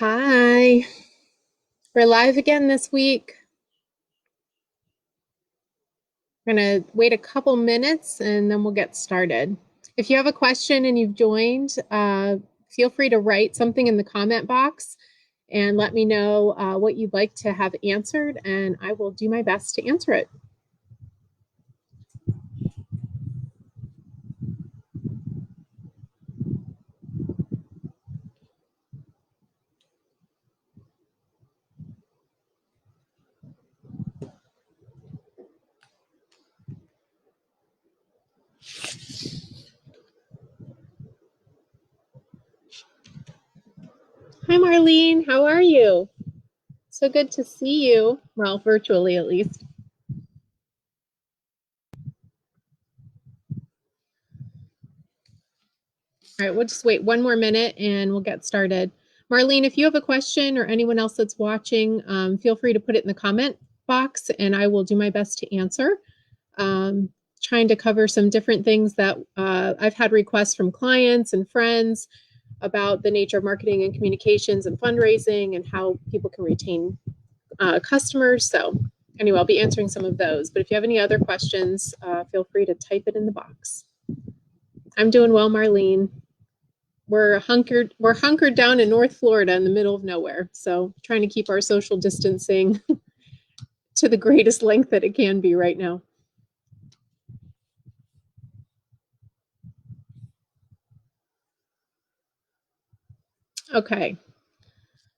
Hi, we're live again this week. We're going to wait a couple minutes and then we'll get started. If you have a question and you've joined, feel free to write something in the comment box and let me know what you'd like to have answered, and I will do my best to answer it. Hi, Marlene. How are you? So good to see you. Well, virtually at least. All right, we'll just wait one more minute and we'll get started. Marlene, if you have a question or anyone else that's watching, feel free to put it in the comment box and I will do my best to answer. Trying to cover some different things that I've had requests from clients and friends about the nature of marketing and communications and fundraising and how people can retain customers. So anyway, I'll be answering some of those. But if you have any other questions, feel free to type it in the box. I'm doing well, Marlene. We're hunkered down in North Florida in the middle of nowhere. So trying to keep our social distancing to the greatest length that it can be right now. Okay.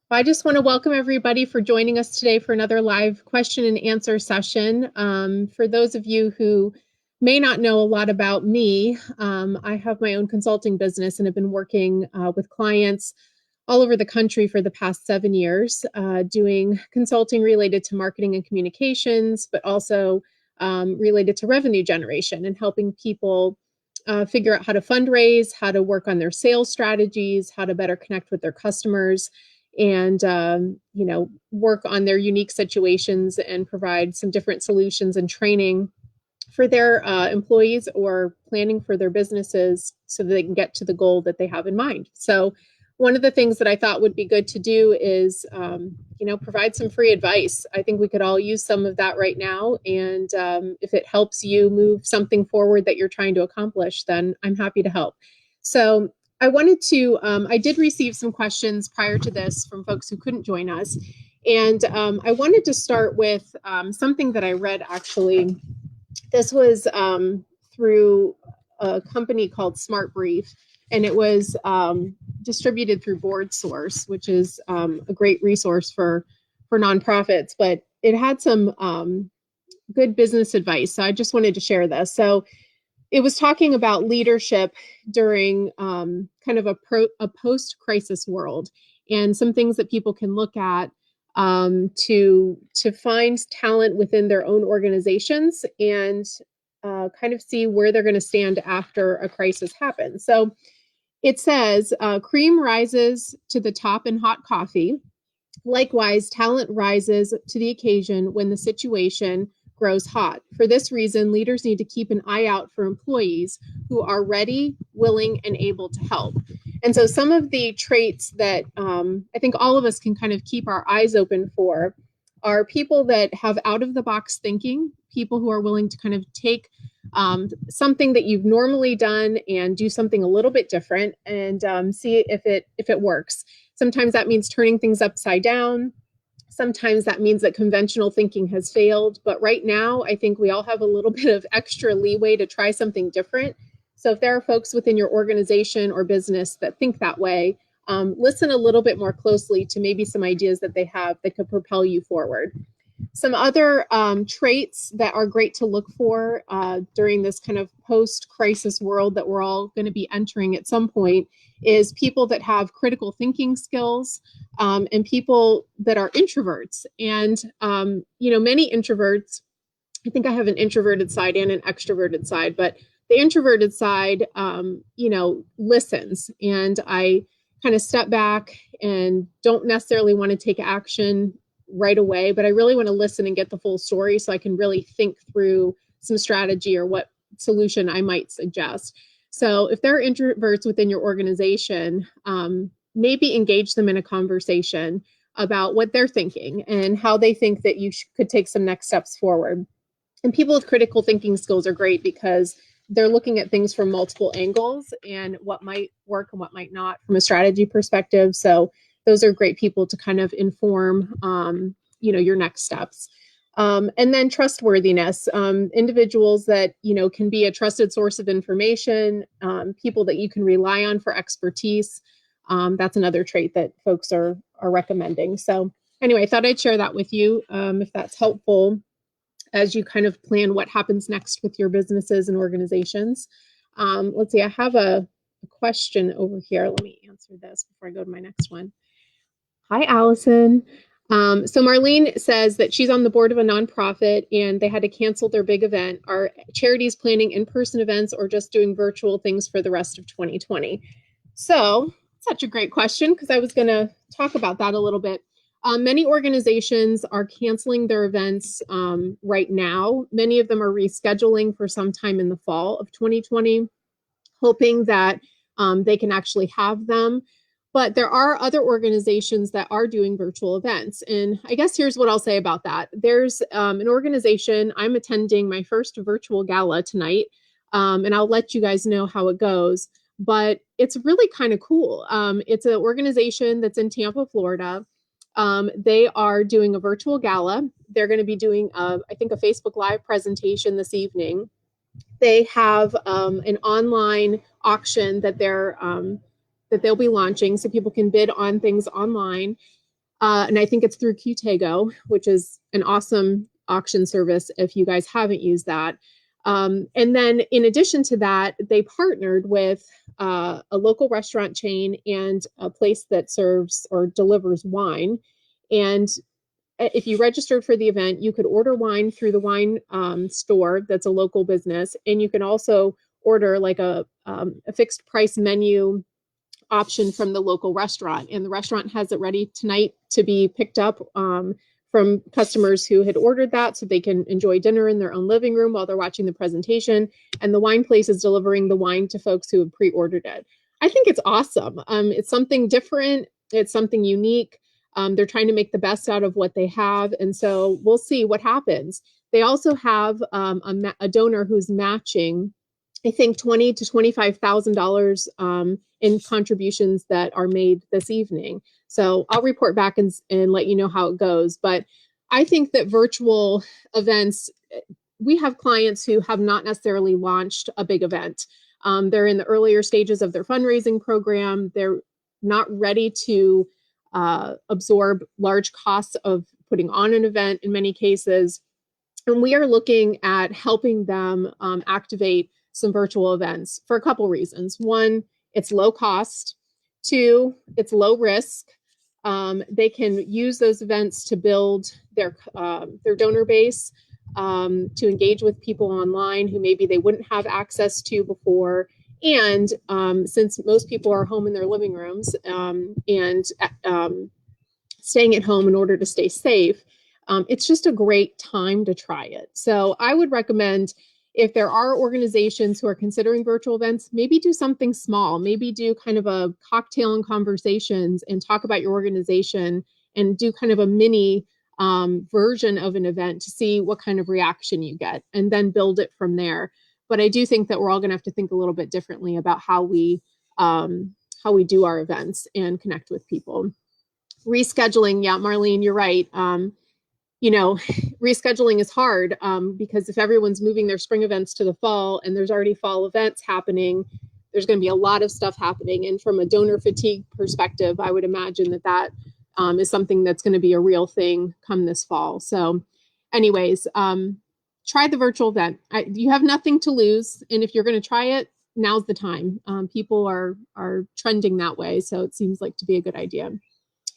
Well, I just want to welcome everybody for joining us today for another live question and answer session. For those of you who may not know a lot about me, I have my own consulting business and have been working with clients all over the country for the past 7 years, doing consulting related to marketing and communications, but also related to revenue generation and helping people figure out how to fundraise, how to work on their sales strategies, how to better connect with their customers, and work on their unique situations and provide some different solutions and training for their employees or planning for their businesses so that they can get to the goal that they have in mind. So one of the things that I thought would be good to do is, provide some free advice. I think we could all use some of that right now. And if it helps you move something forward that you're trying to accomplish, then I'm happy to help. So I did receive some questions prior to this from folks who couldn't join us. And I wanted to start with something that I read actually. This was through a company called Smart Brief, and it was distributed through BoardSource, which is a great resource for nonprofits. But it had some good business advice, so I just wanted to share this. So it was talking about leadership during kind of a post-crisis world, and some things that people can look at to find talent within their own organizations and kind of see where they're going to stand after a crisis happens. So it says, cream rises to the top in hot coffee. Likewise, talent rises to the occasion when the situation grows hot. For this reason, leaders need to keep an eye out for employees who are ready, willing, and able to help. And so some of the traits that I think all of us can kind of keep our eyes open for are people that have out-of-the-box thinking, people who are willing to kind of take something that you've normally done and do something a little bit different and see if it works. Sometimes that means turning things upside down. Sometimes that means that conventional thinking has failed. But right now, I think we all have a little bit of extra leeway to try something different. So if there are folks within your organization or business that think that way, listen a little bit more closely to maybe some ideas that they have that could propel you forward. Some other traits that are great to look for during this kind of post-crisis world that we're all going to be entering at some point is people that have critical thinking skills and people that are introverts. And, many introverts, I think I have an introverted side and an extroverted side, but the introverted side, listens. And I kind of step back and don't necessarily want to take action right away, but I really want to listen and get the full story so I can really think through some strategy or what solution I might suggest. So if there are introverts within your organization, maybe engage them in a conversation about what they're thinking and how they think that you could take some next steps forward. And people with critical thinking skills are great because they're looking at things from multiple angles and what might work and what might not from a strategy perspective. So those are great people to kind of inform, your next steps. And then trustworthiness, individuals that, can be a trusted source of information, people that you can rely on for expertise. That's another trait that folks are recommending. So anyway, I thought I'd share that with you, if that's helpful as you kind of plan what happens next with your businesses and organizations. Let's see, I have a question over here. Let me answer this before I go to my next one. Hi, Allison. So Marlene says that she's on the board of a nonprofit and they had to cancel their big event. Are charities planning in-person events or just doing virtual things for the rest of 2020? So such a great question because I was going to talk about that a little bit. Many organizations are canceling their events right now. Many of them are rescheduling for some time in the fall of 2020, hoping that they can actually have them. But there are other organizations that are doing virtual events. And I guess here's what I'll say about that. There's an organization, I'm attending my first virtual gala tonight, and I'll let you guys know how it goes. But it's really kind of cool. It's an organization that's in Tampa, Florida. They are doing a virtual gala. They're going to be doing, I think, a Facebook Live presentation this evening. They have an online auction that they'll be launching, so people can bid on things online. And I think it's through Qtego, which is an awesome auction service if you guys haven't used that. And then in addition to that, they partnered with a local restaurant chain and a place that serves or delivers wine. And if you registered for the event, you could order wine through the wine store that's a local business. And you can also order like a fixed price menu option from the local restaurant. And the restaurant has it ready tonight to be picked up from customers who had ordered that so they can enjoy dinner in their own living room while they're watching the presentation. And the wine place is delivering the wine to folks who have pre-ordered it. I think it's awesome. It's something different. It's something unique. They're trying to make the best out of what they have. And so we'll see what happens. They also have a donor who's matching, I think, $20,000 to $25,000 in contributions that are made this evening. So I'll report back and let you know how it goes. But I think that virtual events, we have clients who have not necessarily launched a big event. They're in the earlier stages of their fundraising program. They're not ready to absorb large costs of putting on an event in many cases. And we are looking at helping them activate some virtual events for a couple reasons. One, it's low cost. Two, it's low risk. They can use those events to build their donor base, to engage with people online who maybe they wouldn't have access to before. And since most people are home in their living rooms and staying at home in order to stay safe, it's just a great time to try it. So I would recommend, if there are organizations who are considering virtual events, maybe do something small, maybe do kind of a cocktail and conversations and talk about your organization and do kind of a mini version of an event to see what kind of reaction you get and then build it from there. But I do think that we're all going to have to think a little bit differently about how we do our events and connect with people. Rescheduling, yeah, Marlene, you're right. Rescheduling is hard because if everyone's moving their spring events to the fall and there's already fall events happening, there's going to be a lot of stuff happening. And from a donor fatigue perspective, I would imagine that is something that's going to be a real thing come this fall. So anyways, try the virtual event. You have nothing to lose. And if you're going to try it, now's the time. People are trending that way. So it seems like to be a good idea.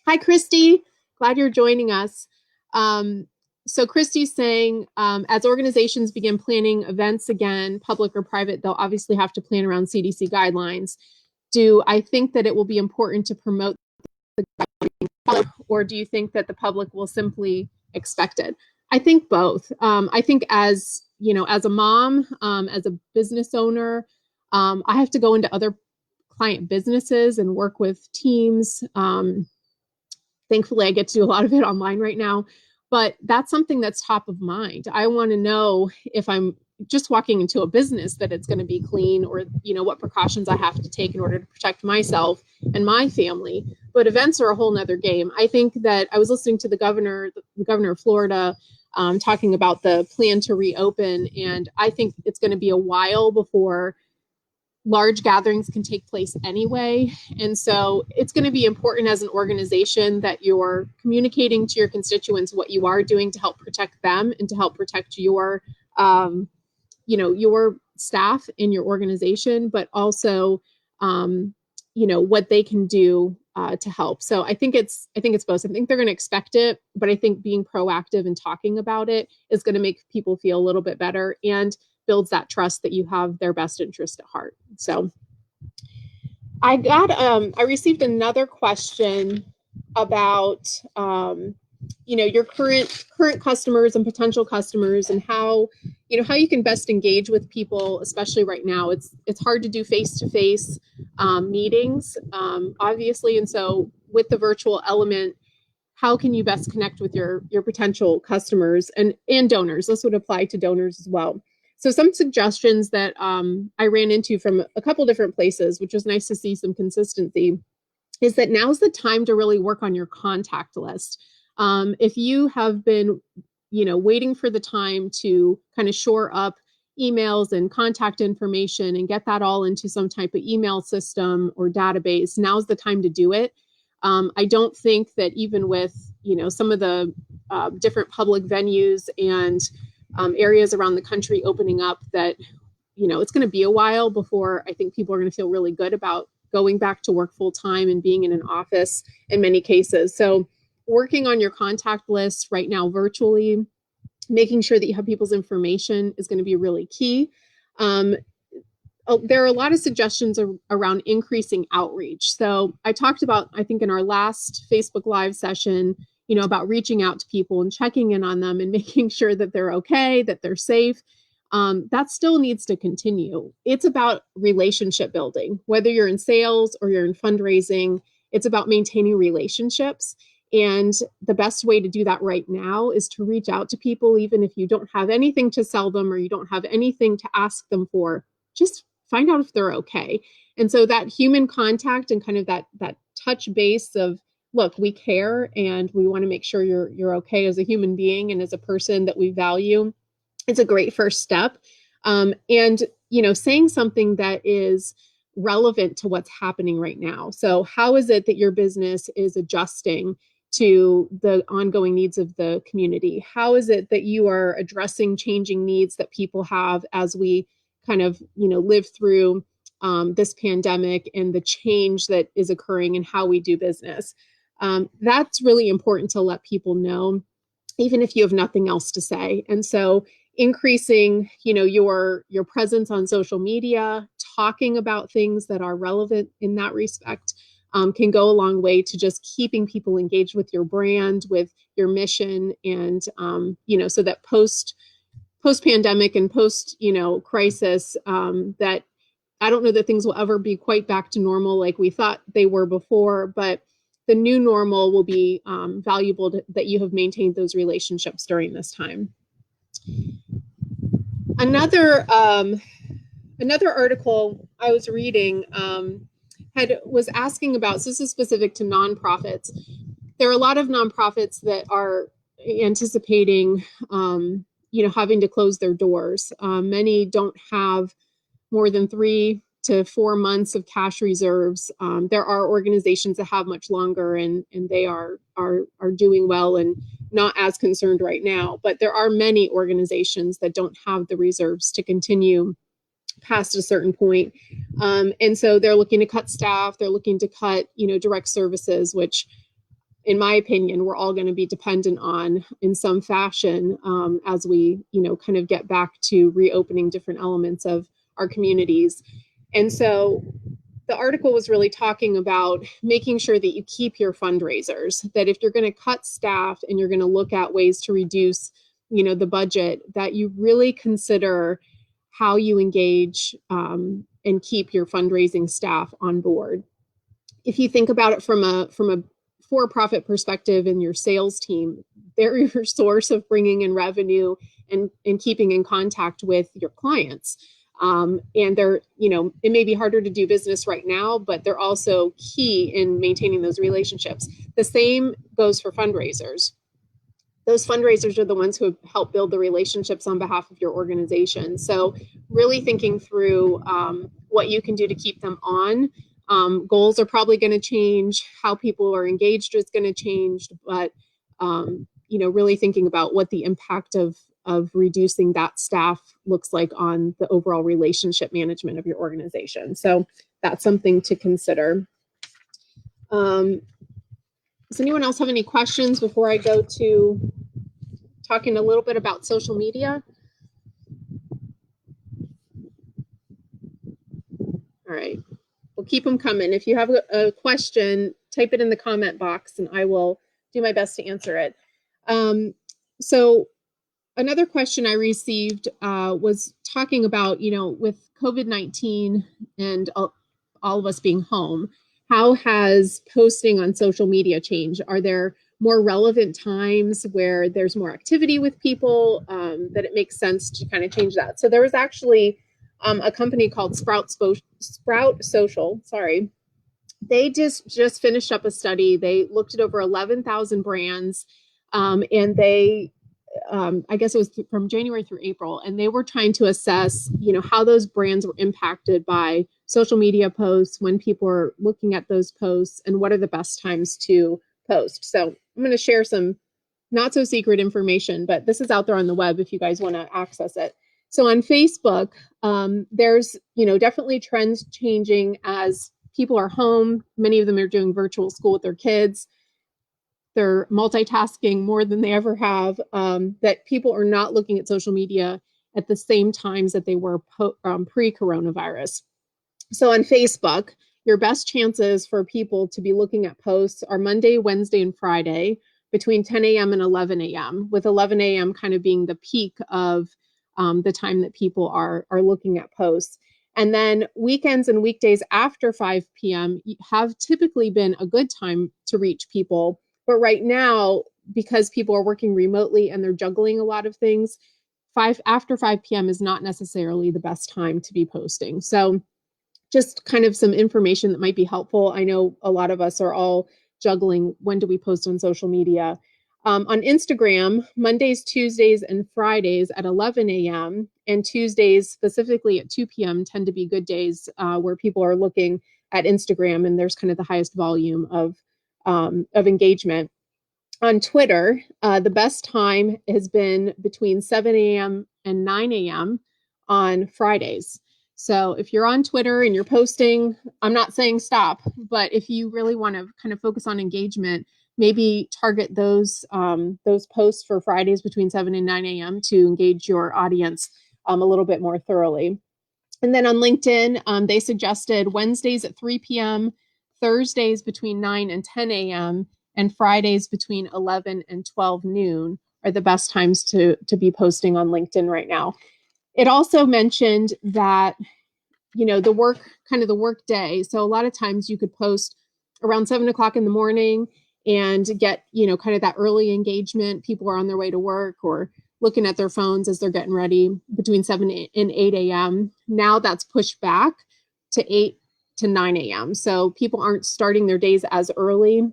Hi, Christy. Glad you're joining us. So Christy's saying, as organizations begin planning events again, public or private, they'll obviously have to plan around CDC guidelines. Do I think that it will be important to promote the guidelines, or do you think that the public will simply expect it? I think both. I think as a mom, as a business owner, I have to go into other client businesses and work with teams. Thankfully, I get to do a lot of it online right now, but that's something that's top of mind. I want to know if I'm just walking into a business that it's going to be clean, or what precautions I have to take in order to protect myself and my family. But events are a whole nother game. I think that I was listening to the governor of Florida, talking about the plan to reopen, and I think it's going to be a while before large gatherings can take place anyway. And so it's going to be important as an organization that you're communicating to your constituents what you are doing to help protect them and to help protect your staff in your organization, but also, what they can do to help. So I think it's both. I think they're going to expect it, but I think being proactive and talking about it is going to make people feel a little bit better and builds that trust that you have their best interest at heart. So I received another question about your current customers and potential customers, and how you can best engage with people, especially right now. It's hard to do face-to-face meetings, obviously, and so with the virtual element, how can you best connect with your potential customers and donors? This would apply to donors as well. So some suggestions that I ran into from a couple different places, which was nice to see some consistency, is that now's the time to really work on your contact list. If you have been, waiting for the time to kind of shore up emails and contact information and get that all into some type of email system or database, now's the time to do it. I don't think that even with, some of the different public venues and areas around the country opening up, that, it's going to be a while before I think people are going to feel really good about going back to work full time and being in an office in many cases. So working on your contact list right now virtually, making sure that you have people's information is going to be really key. There are a lot of suggestions around increasing outreach. So I talked about, I think in our last Facebook Live session, about reaching out to people and checking in on them and making sure that they're okay, that they're safe. That still needs to continue. It's about relationship building, whether you're in sales or you're in fundraising. It's about maintaining relationships. And the best way to do that right now is to reach out to people, even if you don't have anything to sell them or you don't have anything to ask them for. Just find out if they're okay. And so that human contact and kind of that touch base of, look, we care and we want to make sure you're okay as a human being and as a person that we value. It's a great first step. And saying something that is relevant to what's happening right now. So how is it that your business is adjusting to the ongoing needs of the community? How is it that you are addressing changing needs that people have as we kind of, live through this pandemic and the change that is occurring in how we do business? That's really important to let people know, even if you have nothing else to say. And so increasing, your presence on social media, talking about things that are relevant in that respect, can go a long way to just keeping people engaged with your brand, with your mission, and so that post pandemic and post crisis, that I don't know that things will ever be quite back to normal like we thought they were before, but the new normal will be valuable that you have maintained those relationships during this time. Another article I was reading was asking about, so this is specific to nonprofits. There are a lot of nonprofits that are anticipating, having to close their doors. Many don't have more than 3 to 4 months of cash reserves. There are organizations that have much longer, and they are doing well and not as concerned right now. But there are many organizations that don't have the reserves to continue past a certain point. And so they're looking to cut staff, they're looking to cut, direct services, which in my opinion, we're all going to be dependent on in some fashion as we, kind of get back to reopening different elements of our communities. And so the article was really talking about making sure that you keep your fundraisers, that if you're going to cut staff and you're going to look at ways to reduce, the budget, that you really consider how you engage and keep your fundraising staff on board. If you think about it from a for-profit perspective in your sales team, they're your source of bringing in revenue and keeping in contact with your clients. And they're, it may be harder to do business right now, but they're also key in maintaining those relationships. The same goes for fundraisers. Those fundraisers are the ones who help build the relationships on behalf of your organization. So really thinking through what you can do to keep them on. Goals are probably going to change. How people are engaged is going to change, but really thinking about what the impact of reducing that staff looks like on the overall relationship management of your organization. So that's something to consider. Does anyone else have any questions before I go to talking a little bit about social media? All right, we'll keep them coming. If you have a question, type it in the comment box and I will do my best to answer it. So another question I received was talking about, with COVID-19 and all of us being home, how has posting on social media changed? Are there more relevant times where there's more activity with people that it makes sense to kind of change that? So there was actually a company called Sprout Social. Sorry. They just finished up a study. They looked at over 11,000 brands, and they I guess it was from January through April, and they were trying to assess, how those brands were impacted by social media posts, when people are looking at those posts, and what are the best times to post. So I'm going to share some not so secret information, but this is out there on the web if you guys want to access it. So on Facebook, there's, definitely trends changing as people are home. Many of them are doing virtual school with their kids. They're multitasking more than they ever have, that people are not looking at social media at the same times that they were pre-coronavirus. So on Facebook, your best chances for people to be looking at posts are Monday, Wednesday, and Friday between 10 a.m. and 11 a.m., with 11 a.m. kind of being the peak of the time that people are looking at posts. And then weekends and weekdays after 5 p.m. have typically been a good time to reach people. But right now, because people are working remotely and they're juggling a lot of things, after 5 p.m. is not necessarily the best time to be posting. So just kind of some information that might be helpful. I know a lot of us are all juggling, when do we post on social media? On Instagram, Mondays, Tuesdays, and Fridays at 11 a.m. and Tuesdays specifically at 2 p.m. tend to be good days where people are looking at Instagram, and there's kind of the highest volume of engagement. On Twitter, the best time has been between 7 a.m. and 9 a.m. on Fridays. So if you're on Twitter and you're posting, I'm not saying stop, but if you really want to kind of focus on engagement, maybe target those posts for Fridays between 7 and 9 a.m. to engage your audience a little bit more thoroughly. And then on LinkedIn, they suggested Wednesdays at 3 p.m., Thursdays between 9 and 10 a.m., and Fridays between 11 and 12 noon are the best times to be posting on LinkedIn right now. It also mentioned that, the work day. So a lot of times you could post around 7 o'clock in the morning and get, kind of that early engagement. People are on their way to work or looking at their phones as they're getting ready between 7 and 8 a.m. Now that's pushed back to 8 to 9 a.m. So people aren't starting their days as early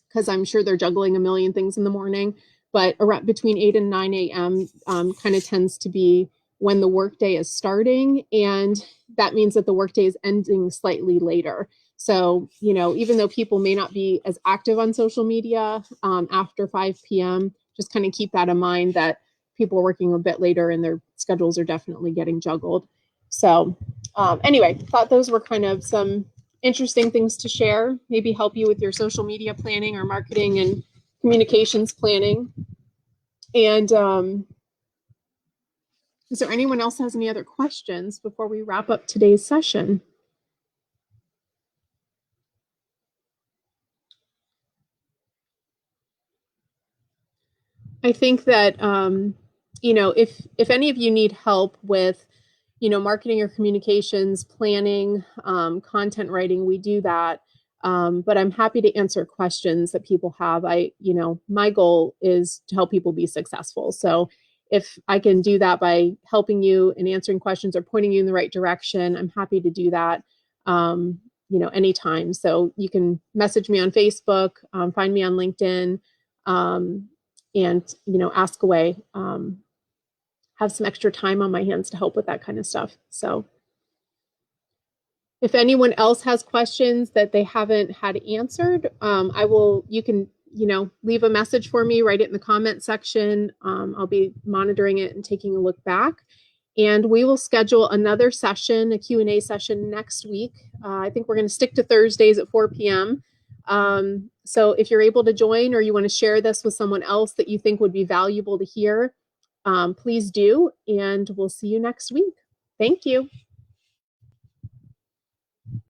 because I'm sure they're juggling a million things in the morning. But around between 8 and 9 a.m. Kind of tends to be when the workday is starting. And that means that the workday is ending slightly later. So, even though people may not be as active on social media after 5 p.m., just kind of keep that in mind that people are working a bit later and their schedules are definitely getting juggled. So anyway, thought those were kind of some interesting things to share, maybe help you with your social media planning or marketing and communications planning. And is there anyone else has any other questions before we wrap up today's session? I think that, if any of you need help with, marketing or communications, planning, content writing, we do that. But I'm happy to answer questions that people have. My goal is to help people be successful. So if I can do that by helping you and answering questions or pointing you in the right direction, I'm happy to do that, anytime. So you can message me on Facebook, find me on LinkedIn, and, ask away. Have some extra time on my hands to help with that kind of stuff. So if anyone else has questions that they haven't had answered, you can, leave a message for me, write it in the comment section. I'll be monitoring it and taking a look back. And we will schedule another session, a Q&A session next week. I think we're going to stick to Thursdays at 4 p.m. So if you're able to join or you want to share this with someone else that you think would be valuable to hear, please do. And we'll see you next week. Thank you.